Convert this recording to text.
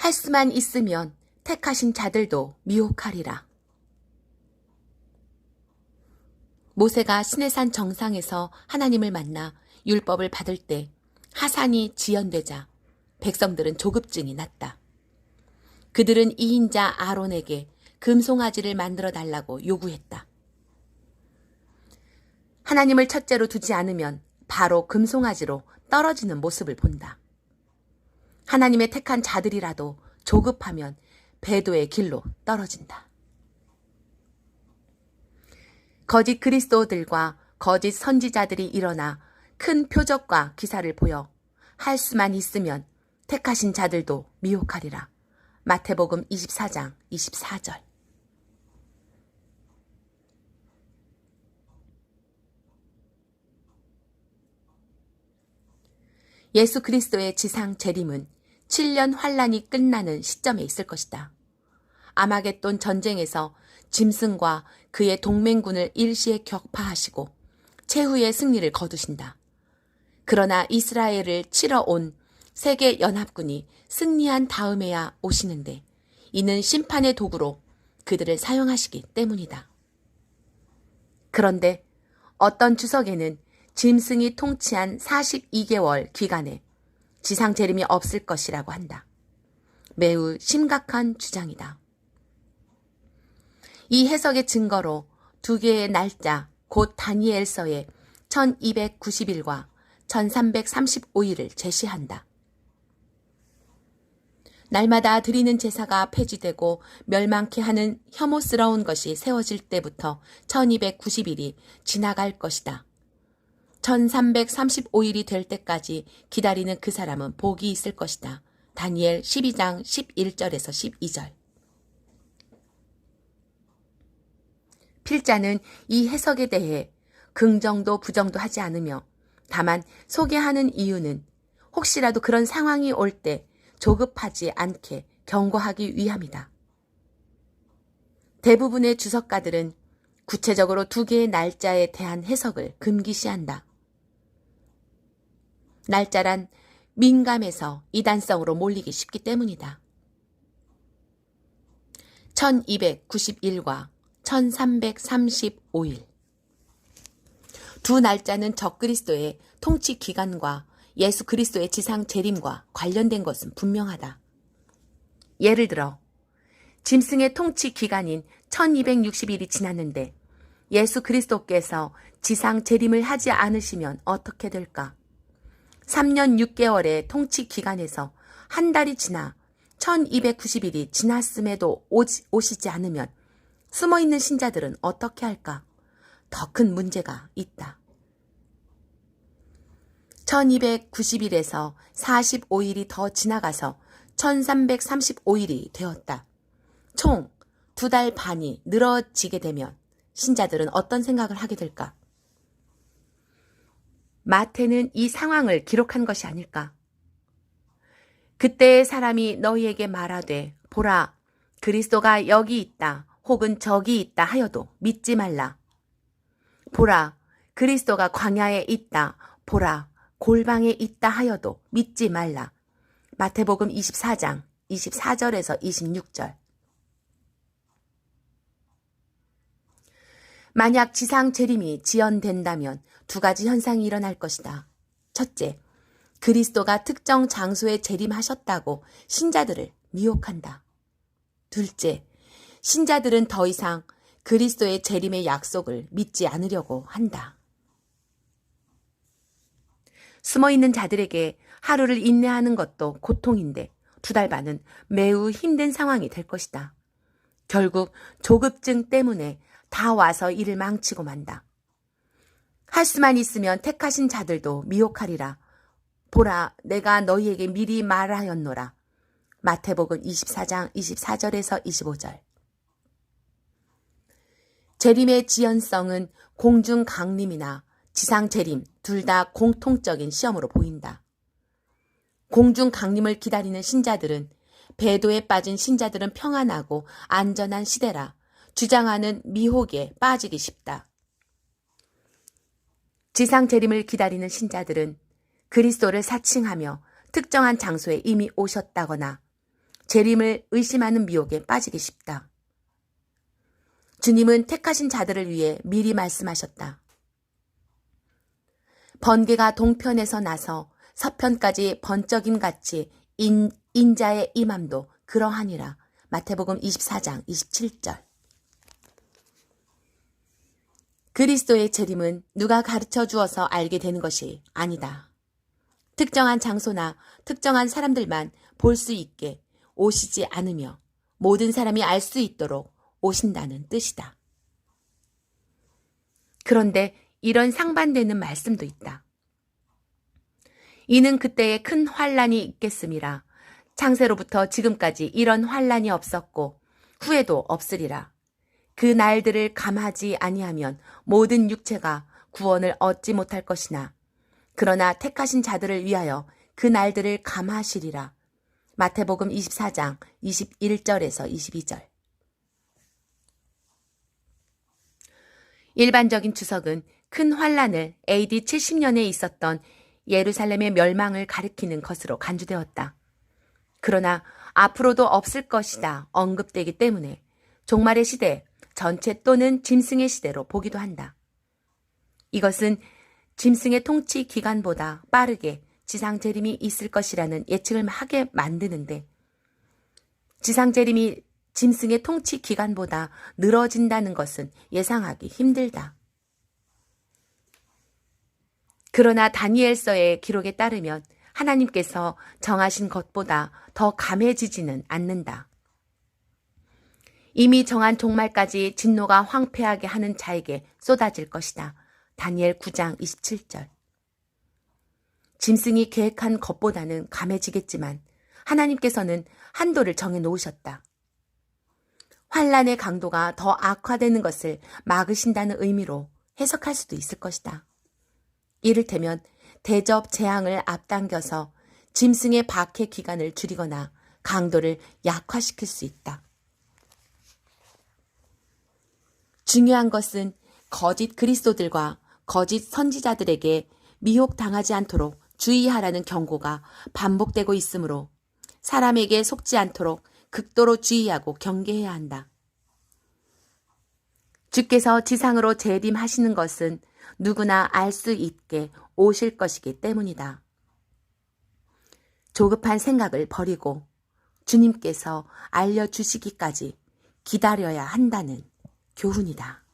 할 수만 있으면 택하신 자들도 미혹하리라. 모세가 시내산 정상에서 하나님을 만나 율법을 받을 때 하산이 지연되자 백성들은 조급증이 났다. 그들은 2인자 아론에게 금송아지를 만들어 달라고 요구했다. 하나님을 첫째로 두지 않으면 바로 금송아지로 떨어지는 모습을 본다. 하나님의 택한 자들이라도 조급하면 배도의 길로 떨어진다. 거짓 그리스도들과 거짓 선지자들이 일어나 큰 표적과 기사를 보여 할 수만 있으면 택하신 자들도 미혹하리라. 마태복음 24장 24절. 예수 그리스도의 지상 재림은 7년 환란이 끝나는 시점에 있을 것이다. 아마겟돈 전쟁에서 짐승과 그의 동맹군을 일시에 격파하시고 최후의 승리를 거두신다. 그러나 이스라엘을 치러 온 세계 연합군이 승리한 다음에야 오시는데 이는 심판의 도구로 그들을 사용하시기 때문이다. 그런데 어떤 주석에는 짐승이 통치한 42개월 기간에 지상 재림이 없을 것이라고 한다. 매우 심각한 주장이다. 이 해석의 증거로 두 개의 날짜, 곧 다니엘서의 1290일과 1335일을 제시한다. 날마다 드리는 제사가 폐지되고 멸망케 하는 혐오스러운 것이 세워질 때부터 1290일이 지나갈 것이다. 1335일이 될 때까지 기다리는 그 사람은 복이 있을 것이다. 다니엘 12장 11절에서 12절. 필자는 이 해석에 대해 긍정도 부정도 하지 않으며 다만 소개하는 이유는 혹시라도 그런 상황이 올 때 조급하지 않게 경고하기 위함이다. 대부분의 주석가들은 구체적으로 두 개의 날짜에 대한 해석을 금기시한다. 날짜란 민감해서 이단성으로 몰리기 쉽기 때문이다. 1291과 1335일. 두 날짜는 적그리스도의 통치 기간과 예수 그리스도의 지상 재림과 관련된 것은 분명하다. 예를 들어 짐승의 통치 기간인 1260일이 지났는데 예수 그리스도께서 지상 재림을 하지 않으시면 어떻게 될까? 3년 6개월의 통치 기간에서 한 달이 지나 1290일이 지났음에도 오시지 않으면 숨어있는 신자들은 어떻게 할까? 더 큰 문제가 있다. 1290일에서 45일이 더 지나가서 1335일이 되었다. 총 2달 반이 늘어지게 되면 신자들은 어떤 생각을 하게 될까? 마태는 이 상황을 기록한 것이 아닐까? 그때의 사람이 너희에게 말하되 보라 그리스도가 여기 있다 혹은 저기 있다 하여도 믿지 말라. 보라 그리스도가 광야에 있다 보라 골방에 있다 하여도 믿지 말라. 마태복음 24장 24절에서 26절. 만약 지상 재림이 지연된다면 두 가지 현상이 일어날 것이다. 첫째, 그리스도가 특정 장소에 재림하셨다고 신자들을 미혹한다. 둘째, 신자들은 더 이상 그리스도의 재림의 약속을 믿지 않으려고 한다. 숨어있는 자들에게 하루를 인내하는 것도 고통인데 2달 반은 매우 힘든 상황이 될 것이다. 결국 조급증 때문에 다 와서 일을 망치고 만다. 할 수만 있으면 택하신 자들도 미혹하리라. 보라 내가 너희에게 미리 말하였노라. 마태복음 24장 24절에서 25절. 재림의 지연성은 공중 강림이나 지상 재림 둘 다 공통적인 시험으로 보인다. 공중 강림을 기다리는 신자들은 배도에 빠진 신자들은 평안하고 안전한 시대라 주장하는 미혹에 빠지기 쉽다. 지상 재림을 기다리는 신자들은 그리스도를 사칭하며 특정한 장소에 이미 오셨다거나 재림을 의심하는 미혹에 빠지기 쉽다. 주님은 택하신 자들을 위해 미리 말씀하셨다. 번개가 동편에서 나서 서편까지 번쩍임 같이 인자의 임함도 그러하니라. 마태복음 24장 27절. 그리스도의 재림은 누가 가르쳐 주어서 알게 되는 것이 아니다. 특정한 장소나 특정한 사람들만 볼 수 있게 오시지 않으며 모든 사람이 알 수 있도록 오신다는 뜻이다. 그런데 이런 상반되는 말씀도 있다. 이는 그때에 큰 환란이 있겠음이라. 창세로부터 지금까지 이런 환란이 없었고 후에도 없으리라. 그 날들을 감하지 아니하면 모든 육체가 구원을 얻지 못할 것이나 그러나 택하신 자들을 위하여 그 날들을 감하시리라. 마태복음 24장 21절에서 22절. 일반적인 추석은 큰 환란을 AD 70년에 있었던 예루살렘의 멸망을 가리키는 것으로 간주되었다. 그러나 앞으로도 없을 것이다 언급되기 때문에 종말의 시대 전체 또는 짐승의 시대로 보기도 한다. 이것은 짐승의 통치 기간보다 빠르게 지상 재림이 있을 것이라는 예측을 하게 만드는데 지상 재림이 짐승의 통치 기간보다 늘어진다는 것은 예상하기 힘들다. 그러나 다니엘서의 기록에 따르면 하나님께서 정하신 것보다 더 감해지지는 않는다. 이미 정한 종말까지 진노가 황폐하게 하는 자에게 쏟아질 것이다. 다니엘 9장 27절. 짐승이 계획한 것보다는 감해지겠지만 하나님께서는 한도를 정해 놓으셨다. 환란의 강도가 더 악화되는 것을 막으신다는 의미로 해석할 수도 있을 것이다. 이를테면 대접 재앙을 앞당겨서 짐승의 박해 기간을 줄이거나 강도를 약화시킬 수 있다. 중요한 것은 거짓 그리스도들과 거짓 선지자들에게 미혹당하지 않도록 주의하라는 경고가 반복되고 있으므로 사람에게 속지 않도록 극도로 주의하고 경계해야 한다. 주께서 지상으로 재림하시는 것은 누구나 알 수 있게 오실 것이기 때문이다. 조급한 생각을 버리고 주님께서 알려주시기까지 기다려야 한다는 교훈이다.